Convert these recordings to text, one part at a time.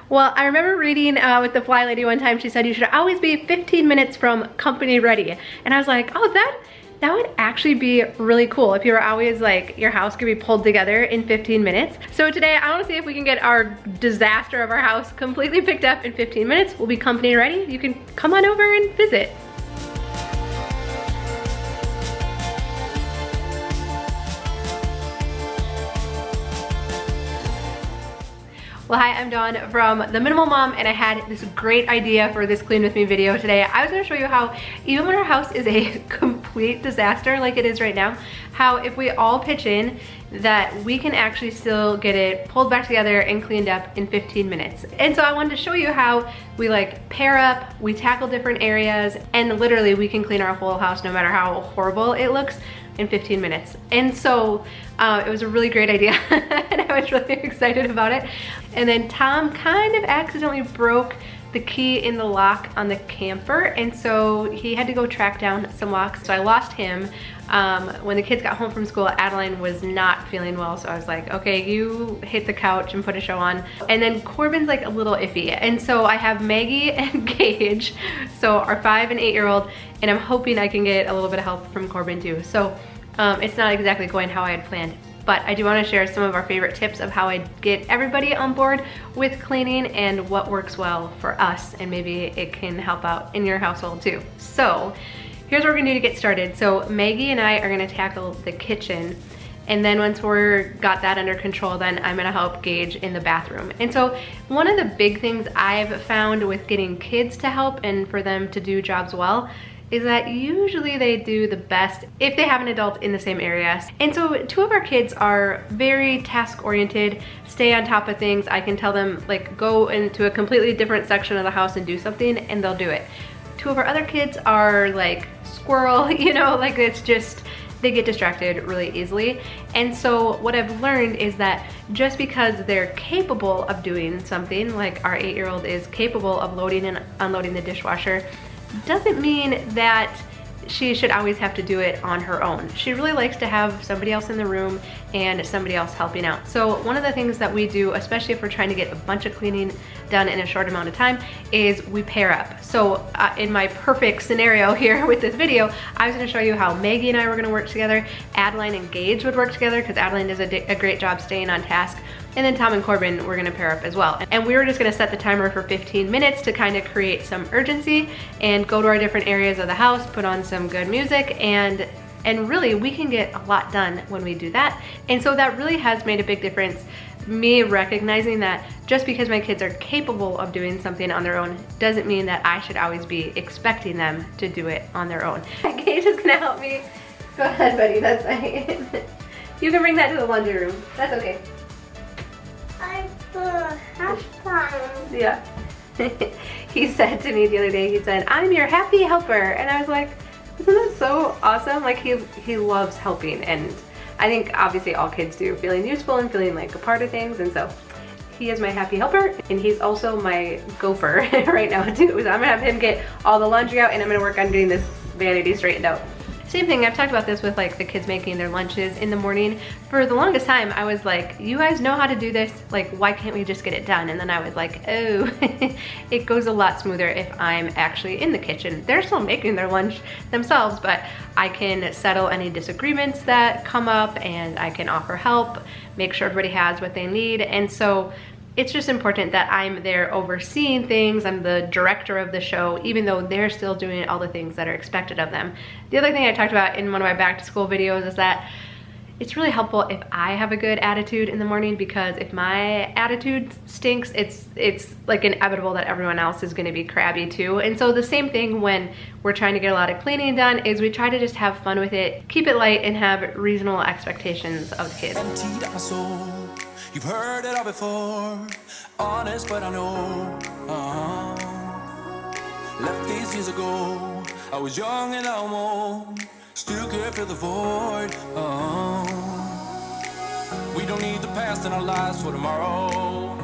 Well, I remember reading with the fly lady one time, she said you should always be 15 minutes from company ready. And I was like, oh, that would actually be really cool if you were always like, your house could be pulled together in 15 minutes. So today I wanna see if we can get our disaster of our house completely picked up in 15 minutes. We'll be company ready. You can come on over and visit. Well, hi, I'm Dawn from The Minimal Mom, and I had this great idea for this clean with me video today. I was gonna show you how even when our house is a complete disaster like it is right now, how if we all pitch in, that we can actually still get it pulled back together and cleaned up in 15 minutes. And so I wanted to show you how we like pair up, we tackle different areas, and literally we can clean our whole house no matter how horrible it looks in 15 minutes. And so it was a really great idea and I was really excited about it. And then Tom kind of accidentally broke the key in the lock on the camper, and so he had to go track down some locks. So I lost him. When the kids got home from school, Adeline was not feeling well, so I was like, okay, you hit the couch and put a show on. And then Corbin's like a little iffy, and so I have Maggie and Gage, so our 5 and 8-year-old, and I'm hoping I can get a little bit of help from Corbin too. So it's not exactly going how I had planned, but I do want to share some of our favorite tips of how I get everybody on board with cleaning and what works well for us, and maybe it can help out in your household too. So here's what we're gonna do to get started. So Maggie and I are gonna tackle the kitchen, and then once we're got that under control, then I'm gonna help Gage in the bathroom. And so one of the big things I've found with getting kids to help and for them to do jobs well is that usually they do the best if they have an adult in the same area. And so 2 of our kids are very task oriented, stay on top of things. I can tell them like go into a completely different section of the house and do something, and they'll do it. 2 of our other kids are like squirrel, you know, like it's just, they get distracted really easily. And so what I've learned is that just because they're capable of doing something, like our 8-year-old is capable of loading and unloading the dishwasher, doesn't mean that she should always have to do it on her own. She really likes to have somebody else in the room and somebody else helping out. So one of the things that we do, especially if we're trying to get a bunch of cleaning done in a short amount of time, is we pair up. So in my perfect scenario here with this video, I was gonna show you how Maggie and I were gonna work together, Adeline and Gage would work together because Adeline does a great job staying on task, and then Tom and Corbin were gonna pair up as well. And we were just gonna set the timer for 15 minutes to kind of create some urgency and go to our different areas of the house, put on some good music, and really we can get a lot done when we do that. And so that really has made a big difference, me recognizing that just because my kids are capable of doing something on their own doesn't mean that I should always be expecting them to do it on their own. Gage is gonna help me. Go ahead, buddy, that's fine. You can bring that to the laundry room, that's okay. Yeah. He said to me the other day, he said, I'm your happy helper. And I was like, isn't that so awesome? Like he loves helping, and I think obviously all kids do, feeling useful and feeling like a part of things. And so he is my happy helper, and he's also my gopher right now too. So I'm gonna have him get all the laundry out, and I'm gonna work on getting this vanity straightened out. Same thing, I've talked about this with like the kids making their lunches in the morning. For the longest time, I was like, you guys know how to do this, like why can't we just get it done? And then I was like, oh, it goes a lot smoother if I'm actually in the kitchen. They're still making their lunch themselves, but I can settle any disagreements that come up, and I can offer help, make sure everybody has what they need. And so it's just important that I'm there overseeing things. I'm the director of the show, even though they're still doing all the things that are expected of them. The other thing I talked about in one of my back to school videos is that it's really helpful if I have a good attitude in the morning, because if my attitude stinks, it's like inevitable that everyone else is gonna be crabby too. And so the same thing when we're trying to get a lot of cleaning done is we try to just have fun with it, keep it light, and have reasonable expectations of the kids. You've heard it all before, honest but I know. Left these years ago, I was young and I'm old, still could fill the void. We don't need the past in our lives for tomorrow.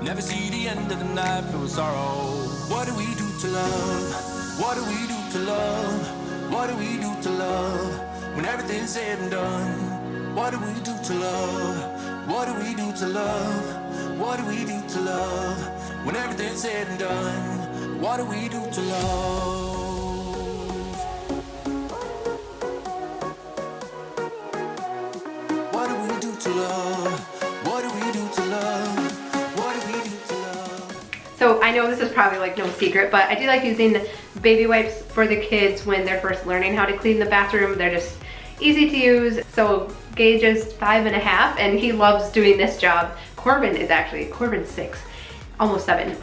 Never see the end of the night filled with sorrow. What do we do to love? What do we do to love? What do we do to love? When everything's said and done, what do we do to love? What do we do to love? What do we do to love when everything's said and done? What do we do to love? What do we do to love? What do we do to love? What do we do to love? So I know this is probably like no secret, but I do like using baby wipes for the kids when they're first learning how to clean the bathroom. They're just easy to use. So Gage is 5.5 and he loves doing this job. Corbin's 6, almost 7.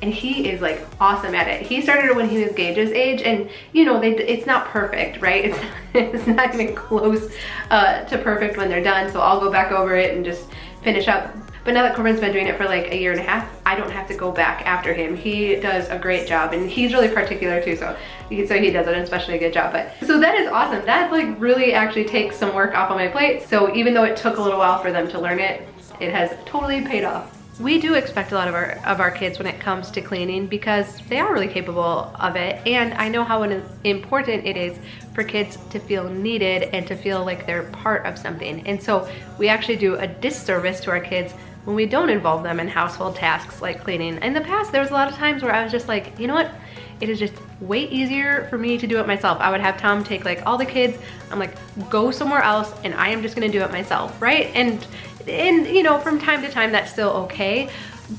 And he is like awesome at it. He started it when he was Gage's age, and you know, it's not perfect, right? It's not even close to perfect when they're done. So I'll go back over it and just finish up. But now that Corbin's been doing it for like 1.5 years, I don't have to go back after him. He does a great job, and he's really particular too, so he does an especially good job. But so that is awesome. That like really actually takes some work off of my plate. So even though it took a little while for them to learn it, it has totally paid off. We do expect a lot of our kids when it comes to cleaning because they are really capable of it, and I know how important it is for kids to feel needed and to feel like they're part of something. And so we actually do a disservice to our kids when we don't involve them in household tasks like cleaning. In the past, there was a lot of times where I was just like, you know what? It is just way easier for me to do it myself. I would have Tom take like all the kids, I'm like, go somewhere else and I am just gonna do it myself, right? And you know, from time to time that's still okay.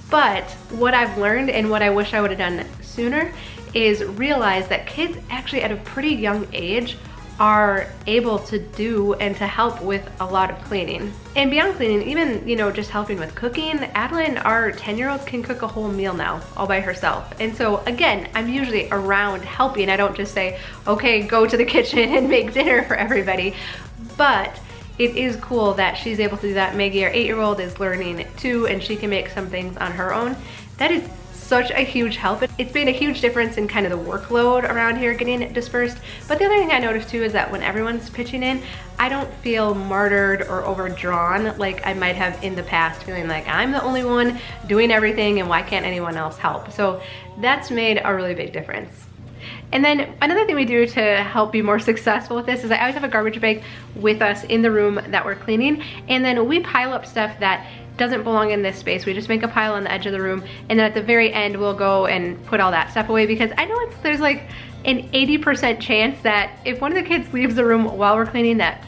But what I've learned and what I wish I would have done sooner is realize that kids actually at a pretty young age are able to do and to help with a lot of cleaning. And beyond cleaning, even, you know, just helping with cooking. Adeline, our 10-year-old, can cook a whole meal now all by herself. And so again, I'm usually around helping. I don't just say, okay, go to the kitchen and make dinner for everybody. But it is cool that she's able to do that. Maggie, our 8-year-old, is learning too, and she can make some things on her own. That is such a huge help. It's made a huge difference in kind of the workload around here getting it dispersed. But the other thing I noticed too is that when everyone's pitching in, I don't feel martyred or overdrawn like I might have in the past, feeling like I'm the only one doing everything and why can't anyone else help? So that's made a really big difference. And then another thing we do to help be more successful with this is I always have a garbage bag with us in the room that we're cleaning, and then we pile up stuff that doesn't belong in this space. We just make a pile on the edge of the room, and then at the very end we'll go and put all that stuff away, because I know there's like an 80% chance that if one of the kids leaves the room while we're cleaning, that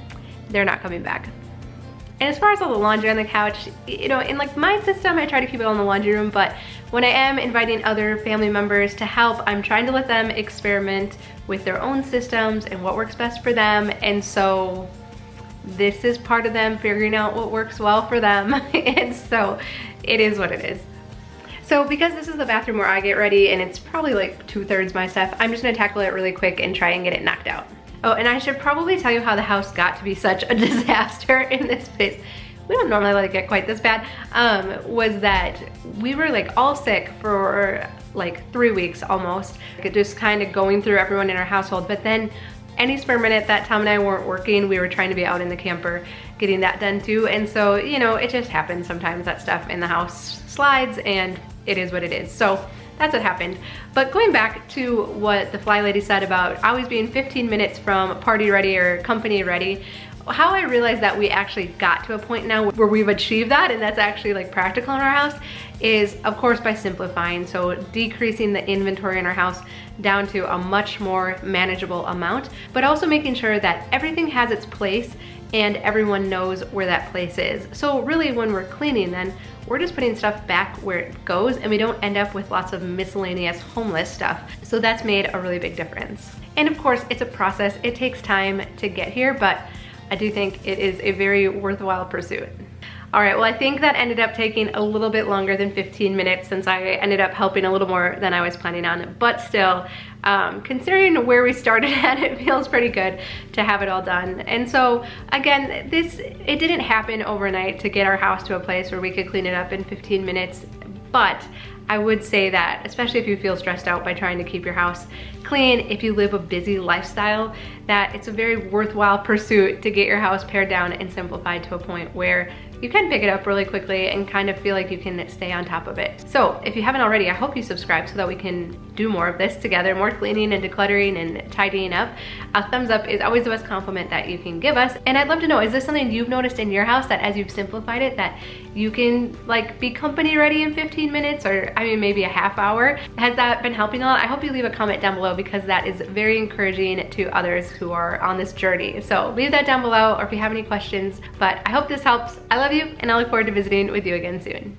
they're not coming back. And as far as all the laundry on the couch, you know, in like my system, I try to keep it all in the laundry room, but when I am inviting other family members to help, I'm trying to let them experiment with their own systems and what works best for them. And so this is part of them figuring out what works well for them. And so it is what it is. So because this is the bathroom where I get ready and it's probably like 2/3 my stuff, I'm just gonna tackle it really quick and try and get it knocked out. Oh, and I should probably tell you how the house got to be such a disaster in this space. We don't normally let it get quite this bad. Was that we were like all sick for like 3 weeks almost. Just kind of going through everyone in our household. But then any spare minute that Tom and I weren't working, we were trying to be out in the camper getting that done too. And so, you know, it just happens sometimes that stuff in the house slides, and it is what it is. So that's what happened. But going back to what the fly lady said about always being 15 minutes from party ready or company ready, how I realized that we actually got to a point now where we've achieved that, and that's actually like practical in our house, is of course by simplifying. So decreasing the inventory in our house down to a much more manageable amount, but also making sure that everything has its place and everyone knows where that place is. So really when we're cleaning, then we're just putting stuff back where it goes, and we don't end up with lots of miscellaneous homeless stuff. So that's made a really big difference. And of course it's a process. It takes time to get here, but I do think it is a very worthwhile pursuit. All right, well, I think that ended up taking a little bit longer than 15 minutes since I ended up helping a little more than I was planning on, but still, considering where we started at, it feels pretty good to have it all done. And so again, it didn't happen overnight to get our house to a place where we could clean it up in 15 minutes, but I would say that, especially if you feel stressed out by trying to keep your house clean, if you live a busy lifestyle, that it's a very worthwhile pursuit to get your house pared down and simplified to a point where you can pick it up really quickly and kind of feel like you can stay on top of it. So if you haven't already, I hope you subscribe so that we can do more of this together, more cleaning and decluttering and tidying up, a thumbs up is always the best compliment that you can give us. And I'd love to know, is this something you've noticed in your house, that as you've simplified it, that you can like be company ready in 15 minutes, or I mean maybe a half hour? Has that been helping a lot? I hope you leave a comment down below, because that is very encouraging to others who are on this journey. So leave that down below, or if you have any questions. But I hope this helps. I love you, and I look forward to visiting with you again soon.